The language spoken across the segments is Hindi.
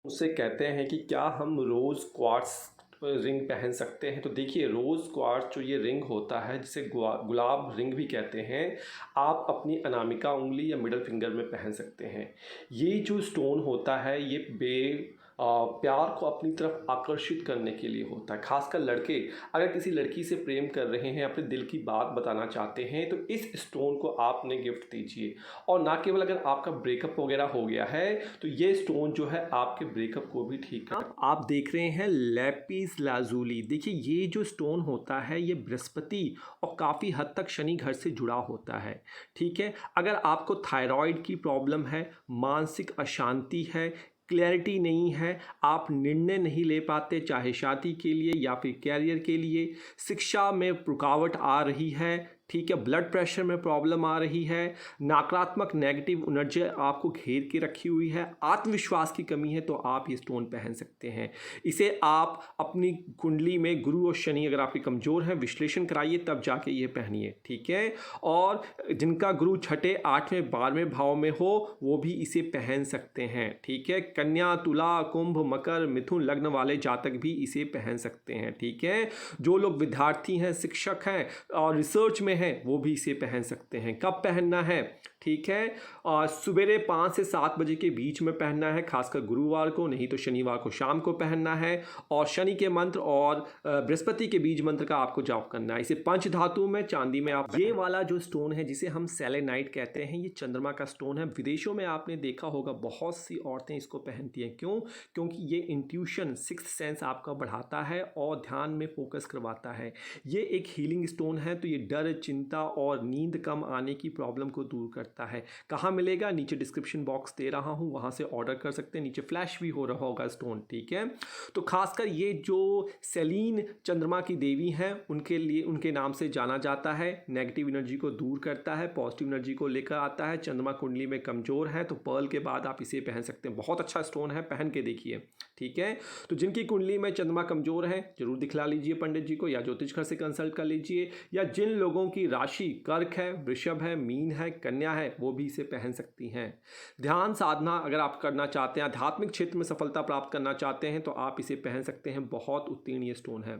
उससे कहते हैं कि क्या हम रोज़ क्वार्ट्स रिंग पहन सकते हैं। तो देखिए, रोज़ क्वार्ट्स जो ये रिंग होता है जिसे गुलाब रिंग भी कहते हैं, आप अपनी अनामिका उंगली या मिडल फिंगर में पहन सकते हैं। ये जो स्टोन होता है ये प्यार को अपनी तरफ आकर्षित करने के लिए होता है। खासकर लड़के अगर किसी लड़की से प्रेम कर रहे हैं, अपने दिल की बात बताना चाहते हैं, तो इस स्टोन को आपने गिफ्ट दीजिए। और ना केवल अगर आपका ब्रेकअप वगैरह हो गया है तो ये स्टोन जो है आपके ब्रेकअप को भी ठीक कर। आप देख रहे हैं लैपिस लाजुली। देखिए, ये जो स्टोन होता है ये बृहस्पति और काफ़ी हद तक शनि घर से जुड़ा होता है। ठीक है, अगर आपको थायराइड की प्रॉब्लम है, मानसिक अशांति है, क्लैरिटी नहीं है, आप निर्णय नहीं ले पाते, चाहे शादी के लिए या फिर कैरियर के लिए, शिक्षा में रुकावट आ रही है, ठीक है, ब्लड प्रेशर में प्रॉब्लम आ रही है, नकारात्मक नेगेटिव एनर्जी आपको घेर के रखी हुई है, आत्मविश्वास की कमी है, तो आप ये स्टोन पहन सकते हैं। इसे आप अपनी कुंडली में गुरु और शनि अगर आपके कमज़ोर हैं विश्लेषण कराइए, तब जाके ये पहनिए। ठीक है, और जिनका गुरु छठे 8वें 12वें भाव में हो वो भी इसे पहन सकते हैं। ठीक है, कन्या, तुला, कुंभ, मकर, मिथुन लग्न वाले जातक भी इसे पहन सकते हैं। ठीक है, जो लोग विद्यार्थी हैं, शिक्षक हैं और रिसर्च में हैं, वो भी इसे पहन सकते हैं। कब पहनना है? ठीक है, और सवेरे 5 से 7 बजे के बीच में पहनना है, खासकर गुरुवार को, नहीं तो शनिवार को शाम को पहनना है। और शनि के मंत्र और बृहस्पति के बीज मंत्र का आपको जाप करना है। इसे पंच धातु में, चांदी में आप। ये वाला जो स्टोन है जिसे हम सेलेनाइट कहते हैं, ये चंद्रमा का स्टोन है। विदेशों में आपने देखा होगा बहुत सी औरतें इसको पहनती हैं। क्यों? क्योंकि ये इंट्यूशन, सिक्स्थ सेंस आपका बढ़ाता है और ध्यान में फोकस करवाता है। ये एक हीलिंग स्टोन है, तो ये डर, चिंता और नींद कम आने की प्रॉब्लम को दूर करता है। कहाँ मिलेगा? नीचे डिस्क्रिप्शन बॉक्स दे रहा हूँ, वहाँ से ऑर्डर कर सकते हैं। नीचे फ्लैश भी हो रहा होगा स्टोन। ठीक है, तो खासकर ये जो सेलीन चंद्रमा की देवी हैं उनके लिए, उनके नाम से जाना जाता है। नेगेटिव एनर्जी को दूर करता है, पॉजिटिव एनर्जी को लेकर आता है। चंद्रमा कुंडली में कमजोर है तो पर्ल के बाद आप इसे पहन सकते हैं। बहुत अच्छा स्टोन है, पहन के देखिए। ठीक है, तो जिनकी कुंडली में चंद्रमा कमजोर है जरूर दिखला लीजिए पंडित जी को, या ज्योतिष घर से कंसल्ट कर लीजिए। या जिन लोगों की राशि कर्क है, वृषभ है, मीन है, कन्या है, वो भी इसे पहन सकती हैं। ध्यान साधना अगर आप करना चाहते हैं, आध्यात्मिक क्षेत्र में सफलता प्राप्त करना चाहते हैं, तो आप इसे पहन सकते हैं। बहुत उत्तीर्ण ये स्टोन है।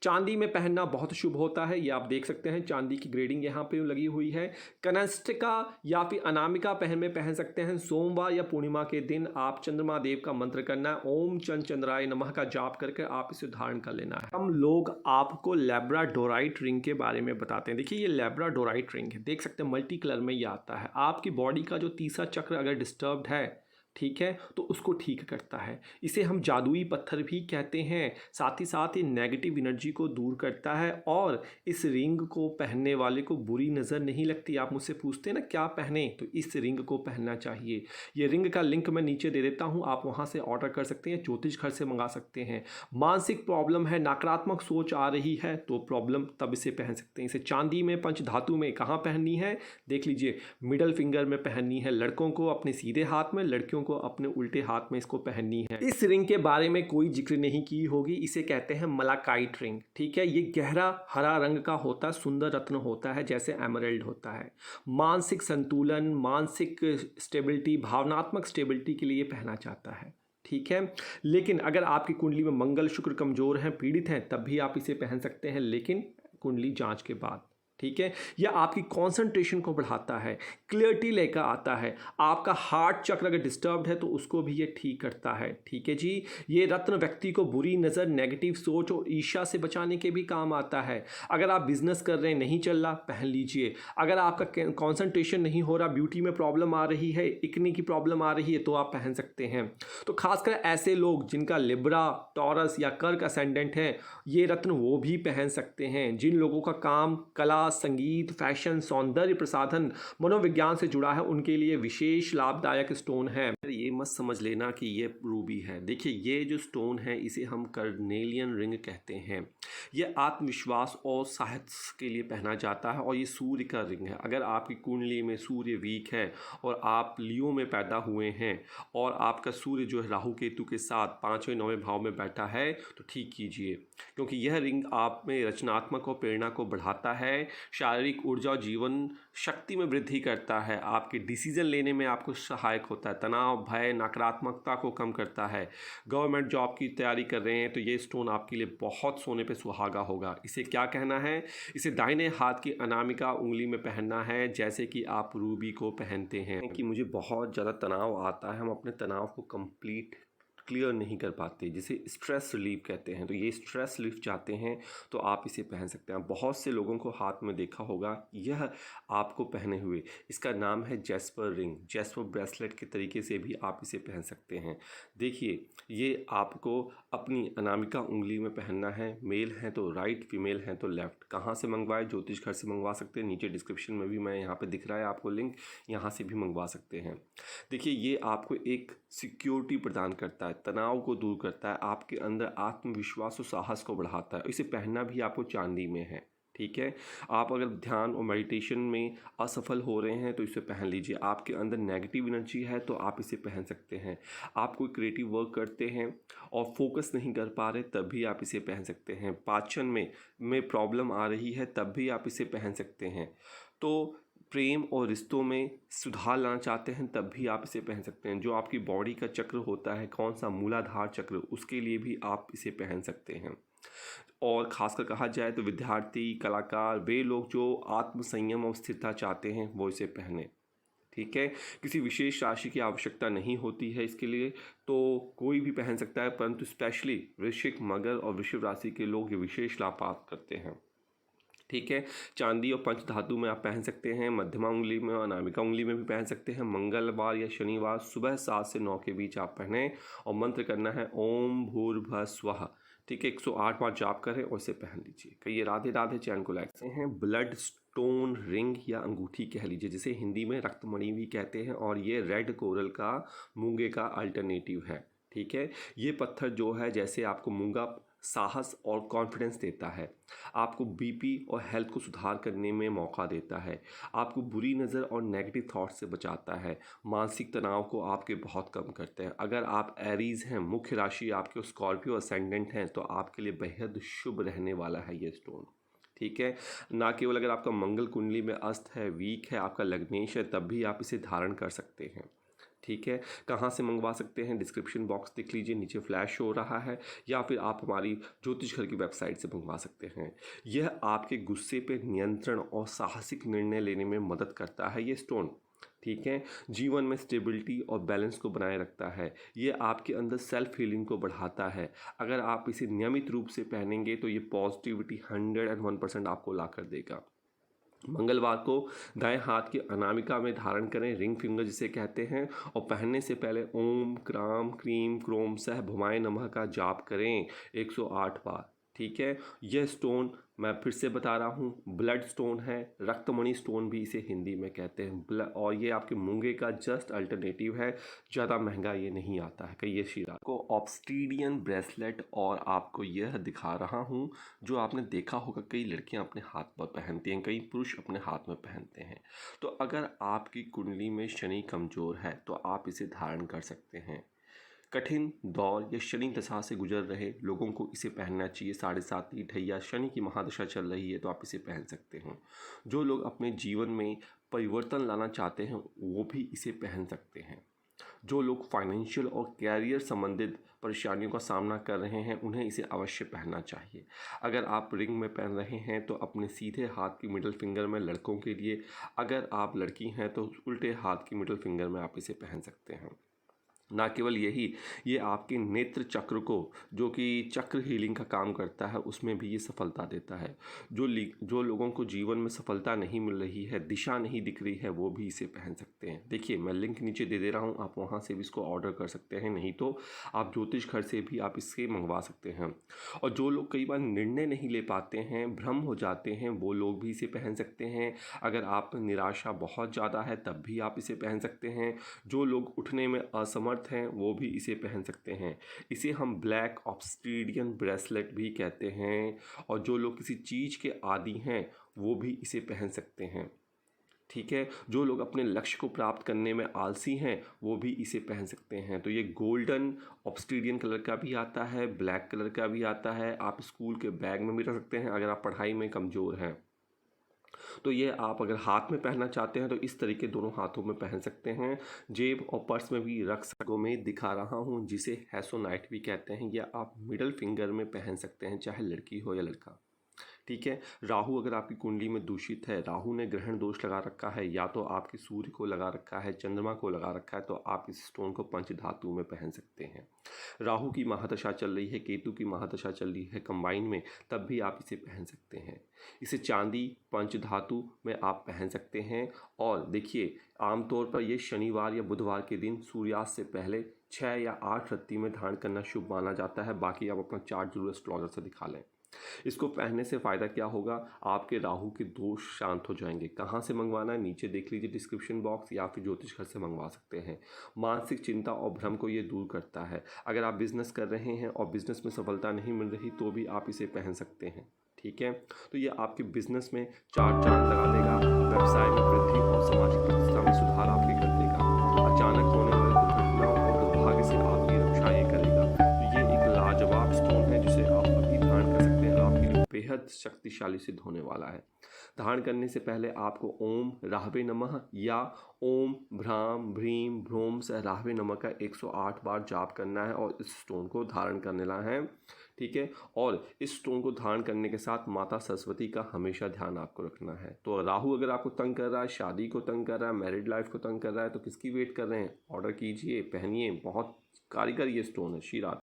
चांदी में पहनना बहुत शुभ होता है, ये आप देख सकते हैं। चांदी की ग्रेडिंग यहाँ पे लगी हुई है। कनस्टिका या फिर अनामिका पहन सकते हैं। सोमवार या पूर्णिमा के दिन आप चंद्रमा देव का मंत्र करना है, ओम चंद्राय नमः का जाप करके आप इसे धारण कर लेना है। हम लोग आपको लैब्राडोराइट रिंग के बारे में बताते हैं। देखिए, ये लैब्राडोराइट रिंग है, देख सकते हैं मल्टी कलर में ये आता है। आपकी बॉडी का जो तीसरा चक्र अगर डिस्टर्ब्ड है, ठीक है, तो उसको ठीक करता है। इसे हम जादुई पत्थर भी कहते हैं। साथ ही साथ ये नेगेटिव एनर्जी को दूर करता है और इस रिंग को पहनने वाले को बुरी नज़र नहीं लगती। आप मुझसे पूछते हैं ना क्या पहने, तो इस रिंग को पहनना चाहिए। ये रिंग का लिंक मैं नीचे दे देता हूँ, आप वहाँ से ऑर्डर कर सकते हैं, ज्योतिष घर से मंगा सकते हैं। मानसिक प्रॉब्लम है, नकारात्मक सोच आ रही है, तो प्रॉब्लम तब इसे पहन सकते हैं। इसे चांदी में, पंच धातु में कहाँ पहननी है देख लीजिए। मिडल फिंगर में पहननी है लड़कों को अपने सीधे हाथ में, लड़कियों को अपने उल्टे हाथ में इसको पहननी है। इस रिंग के बारे में कोई जिक्र नहीं की होगी, इसे कहते हैं मलाकाइट रिंग। ठीक है, ये गहरा हरा रंग का होता है, सुंदर रत्न होता है, जैसे एमरल्ड होता है। मानसिक संतुलन, मानसिक स्टेबिलिटी, भावनात्मक स्टेबिलिटी के लिए पहना जाता है। ठीक है, लेकिन अगर आपकी कुंडली में मंगल शुक्र कमजोर हैं, पीड़ित हैं, तब भी आप इसे पहन सकते हैं, लेकिन कुंडली जांच के बाद। ठीक है, यह आपकी कंसंट्रेशन को बढ़ाता है, क्लियरिटी लेकर आता है। आपका हार्ट चक्र अगर डिस्टर्ब्ड है तो उसको भी ये ठीक करता है। ठीक है जी, ये रत्न व्यक्ति को बुरी नज़र, नेगेटिव सोच और ईर्ष्या से बचाने के भी काम आता है। अगर आप बिजनेस कर रहे हैं, नहीं चल रहा, पहन लीजिए। अगर आपका कंसंट्रेशन नहीं हो रहा, ब्यूटी में प्रॉब्लम आ रही है, इकनी की प्रॉब्लम आ रही है, तो आप पहन सकते हैं। तो खासकर ऐसे लोग जिनका लिब्रा, टॉरस या कर्क असेंडेंट है, ये रत्न वो भी पहन सकते हैं। जिन लोगों का काम कला, संगीत, फैशन, सौंदर्य प्रसाधन, मनोविज्ञान से जुड़ा है, उनके लिए विशेष लाभदायक स्टोन है। ये मत समझ लेना कि ये रूबी है। देखिए, ये जो स्टोन है इसे हम कार्नेलियन रिंग कहते हैं। ये आत्मविश्वास और साहस के लिए पहना जाता है और ये सूर्य का रिंग है। अगर आपकी कुंडली में सूर्य वीक है और आप लियो में पैदा हुए हैं और आपका सूर्य जो है राहु केतु के साथ 5वें 9वें भाव में बैठा है, तो ठीक कीजिए, क्योंकि यह रिंग आप में रचनात्मक और प्रेरणा को बढ़ाता है। शारीरिक ऊर्जा और जीवन शक्ति में वृद्धि करता है, आपके डिसीजन लेने में आपको सहायक होता है, तनाव, भय, नकारात्मकता को कम करता है। गवर्नमेंट जॉब की तैयारी कर रहे हैं तो ये स्टोन आपके लिए बहुत सोने पे सुहागा होगा। इसे क्या कहना है? इसे दाहिने हाथ की अनामिका उंगली में पहनना है, जैसे कि आप रूबी को पहनते हैं। कि मुझे बहुत ज़्यादा तनाव आता है, हम अपने तनाव को कंप्लीट क्लियर नहीं कर पाते, जिसे स्ट्रेस रिलीफ कहते हैं। तो ये स्ट्रेस रिलीफ चाहते हैं तो आप इसे पहन सकते हैं। बहुत से लोगों को हाथ में देखा होगा यह आपको पहने हुए, इसका नाम है जैस्पर रिंग, जैस्पर ब्रेसलेट के तरीके से भी आप इसे पहन सकते हैं। देखिए, ये आपको अपनी अनामिका उंगली में पहनना है। मेल हैं तो राइट, फीमेल हैं तो लेफ़्ट। कहाँ से मंगवाए? ज्योतिष घर से मंगवा सकते हैं। नीचे डिस्क्रिप्शन में भी मैं यहाँ पे दिख रहा है आपको लिंक, यहाँ से भी मंगवा सकते हैं। देखिए, ये आपको एक सिक्योरिटी प्रदान करता है, तनाव को दूर करता है, आपके अंदर आत्मविश्वास और साहस को बढ़ाता है। इसे पहनना भी आपको चांदी में है, ठीक है। आप अगर ध्यान और मेडिटेशन में असफल हो रहे हैं तो इसे पहन लीजिए। आपके अंदर नेगेटिव एनर्जी है तो आप इसे पहन सकते हैं। आप कोई क्रिएटिव वर्क करते हैं और फोकस नहीं कर पा रहे तब भी आप इसे पहन सकते हैं। पाचन में प्रॉब्लम आ रही है तब भी आप इसे पहन सकते हैं। तो प्रेम और रिश्तों में सुधार लाना चाहते हैं तब भी आप इसे पहन सकते हैं। जो आपकी बॉडी का चक्र होता है, कौन सा मूलाधार चक्र, उसके लिए भी आप इसे पहन सकते हैं। और ख़ासकर कहा जाए तो विद्यार्थी, कलाकार, वे लोग जो आत्म संयम और स्थिरता चाहते हैं वो इसे पहने, ठीक है। किसी विशेष राशि की आवश्यकता नहीं होती है इसके लिए, तो कोई भी पहन सकता है, परंतु स्पेशली वृश्चिक, मकर और वृषभ राशि के लोग ये विशेष लाभ प्राप्त करते हैं, ठीक है। चांदी और पंच धातु में आप पहन सकते हैं। मध्यमा उंगली में और अनामिका उंगली में भी पहन सकते हैं। मंगलवार या शनिवार सुबह 7 से 9 के बीच आप पहने और मंत्र करना है ओम भूर्भुवः स्वः, ठीक है। 108 बार जाप करें और इसे पहन लीजिए। कहिए राधे राधे। चैनल को लाइक करें। हैं ब्लड स्टोन रिंग या अंगूठी कह लीजिए, जिसे हिंदी में रक्तमणि भी कहते हैं, और ये रेड कोरल का, मूंगे का अल्टरनेटिव है, ठीक है। ये पत्थर जो है, जैसे आपको मूंगा साहस और कॉन्फिडेंस देता है, आपको बीपी और हेल्थ को सुधार करने में मौका देता है, आपको बुरी नज़र और नेगेटिव थॉट से बचाता है, मानसिक तनाव को आपके बहुत कम करते हैं। अगर आप एरीज हैं, मुख्य राशि आपके स्कॉर्पियो असेंडेंट हैं, तो आपके लिए बेहद शुभ रहने वाला है ये स्टोन, ठीक है। ना केवल अगर आपका मंगल कुंडली में अस्त है, वीक है, आपका लग्नेश है, तब भी आप इसे धारण कर सकते हैं, ठीक है। कहाँ से मंगवा सकते हैं? डिस्क्रिप्शन बॉक्स देख लीजिए, नीचे फ्लैश हो रहा है, या फिर आप हमारी ज्योतिष घर की वेबसाइट से मंगवा सकते हैं। यह आपके गुस्से पे नियंत्रण और साहसिक निर्णय लेने में मदद करता है ये स्टोन, ठीक है। जीवन में स्टेबिलिटी और बैलेंस को बनाए रखता है। ये आपके अंदर सेल्फ हीलिंग को बढ़ाता है। अगर आप इसे नियमित रूप से पहनेंगे तो ये पॉजिटिविटी 101% आपको ला कर देगा। मंगलवार को दाएं हाथ की अनामिका में धारण करें, रिंग फिंगर जिसे कहते हैं, और पहनने से पहले ओम क्राम क्रीम क्रोम सह भुवाय नमः का जाप करें 108 बार, ठीक है। यह स्टोन मैं फिर से बता रहा हूँ, ब्लड स्टोन है, रक्तमणि स्टोन भी इसे हिंदी में कहते हैं, और ये आपके मूंगे का जस्ट अल्टरनेटिव है। ज़्यादा महंगा ये नहीं आता है। कहिए शीरा को ऑब्स्टीडियन ब्रेसलेट, और आपको यह दिखा रहा हूँ जो आपने देखा होगा कई लड़कियां अपने हाथ पर पहनती हैं, कई पुरुष अपने हाथ में पहनते हैं। तो अगर आपकी कुंडली में शनि कमज़ोर है तो आप इसे धारण कर सकते हैं। कठिन दौर या शनि दशा से गुजर रहे लोगों को इसे पहनना चाहिए। 7.5 ढैया शनि की महादशा चल रही है तो आप इसे पहन सकते हैं। जो लोग अपने जीवन में परिवर्तन लाना चाहते हैं वो भी इसे पहन सकते हैं। जो लोग फाइनेंशियल और कैरियर संबंधित परेशानियों का सामना कर रहे हैं उन्हें इसे अवश्य पहनना चाहिए। अगर आप रिंग में पहन रहे हैं तो अपने सीधे हाथ की मिडिल फिंगर में लड़कों के लिए, अगर आप लड़की हैं तो उल्टे हाथ की मिडिल फिंगर में आप इसे पहन सकते हैं। ना केवल यही, ये आपके नेत्र चक्र को, जो कि चक्र हीलिंग का काम करता है, उसमें भी ये सफलता देता है। जो लोगों को जीवन में सफलता नहीं मिल रही है, दिशा नहीं दिख रही है, वो भी इसे पहन सकते हैं। देखिए, मैं लिंक नीचे दे दे रहा हूँ, आप वहाँ से भी इसको ऑर्डर कर सकते हैं, नहीं तो आप ज्योतिष घर से भी आप इसके मंगवा सकते हैं। और जो लोग कई बार निर्णय नहीं ले पाते हैं, भ्रम हो जाते हैं, वो लोग भी इसे पहन सकते हैं। अगर आप निराशा बहुत ज़्यादा है तब भी आप इसे पहन सकते हैं। जो लोग उठने में असमर्थ हैं वो भी इसे पहन सकते हैं। इसे हम ब्लैक ऑब्स्टीडियन ब्रेसलेट भी कहते हैं, और जो लोग किसी चीज़ के आदी हैं वो भी इसे पहन सकते हैं, ठीक है। जो लोग अपने लक्ष्य को प्राप्त करने में आलसी हैं वो भी इसे पहन सकते हैं। तो ये गोल्डन ऑब्स्टीडियन कलर का भी आता है, ब्लैक कलर का भी आता है। आप स्कूल के बैग में भी रख सकते हैं अगर आप पढ़ाई में कमज़ोर हैं। तो ये आप अगर हाथ में पहनना चाहते हैं तो इस तरीके दोनों हाथों में पहन सकते हैं। जेब और पर्स में भी रख सको में दिखा रहा हूँ, जिसे हैसोनाइट भी कहते हैं। या आप मिडल फिंगर में पहन सकते हैं, चाहे लड़की हो या लड़का। ठीक है। राहु अगर आपकी कुंडली में दूषित है, राहु ने ग्रहण दोष लगा रखा है, या तो आपके सूर्य को लगा रखा है, चंद्रमा को लगा रखा है, तो आप इस स्टोन को पंच धातु में पहन सकते हैं। राहु की महादशा चल रही है, केतु की महादशा चल रही है कंबाइन में, तब भी आप इसे पहन सकते हैं। इसे चांदी पंच धातु में आप पहन सकते हैं। और देखिए, आमतौर पर ये शनिवार या बुधवार के दिन सूर्यास्त से पहले 6 या 8 रत्ती में धारण करना शुभ माना जाता है। बाकी आप अपना चार्ट जरूर एस्ट्रोलॉजर से दिखा लें। इसको पहनने से फ़ायदा क्या होगा, आपके राहु के दोष शांत हो जाएंगे। कहाँ से मंगवाना है नीचे देख लीजिए डिस्क्रिप्शन बॉक्स, या फिर ज्योतिष घर से मंगवा सकते हैं। मानसिक चिंता और भ्रम को ये दूर करता है। अगर आप बिजनेस कर रहे हैं और बिजनेस में सफलता नहीं मिल रही तो भी आप इसे पहन सकते हैं। ठीक है। तो ये आपके बिजनेस में चार चांद लगा देगा, व्यवसाय में वृद्धि और सामाजिक प्रतिष्ठा में सुधार आपके कर देगा। अचानक होने वाली दुर्घटनाओं और दुर्भाग्य से आपकी रक्षा ये करेगा। तो ये एक लाजवाब स्टोन है जिसे आप अभी धारण कर सकते हैं। आपके लिए बेहद शक्तिशाली सिद्ध होने वाला है। धारण करने से पहले आपको ओम राहवे नमः या ओम भ्राम भ्रीम भ्रोम सह राहवे नमः का 108 बार जाप करना है और इस स्टोन को धारण करने ला है। ठीक है। और इस स्टोन को धारण करने के साथ माता सरस्वती का हमेशा ध्यान आपको रखना है। तो राहु अगर आपको तंग कर रहा है, शादी को तंग कर रहा है, मैरिड लाइफ को तंग कर रहा है, तो किसकी वेट कर रहे हैं, ऑर्डर कीजिए, पहनिए। बहुत कारीगर ये स्टोन है। श्री राधे।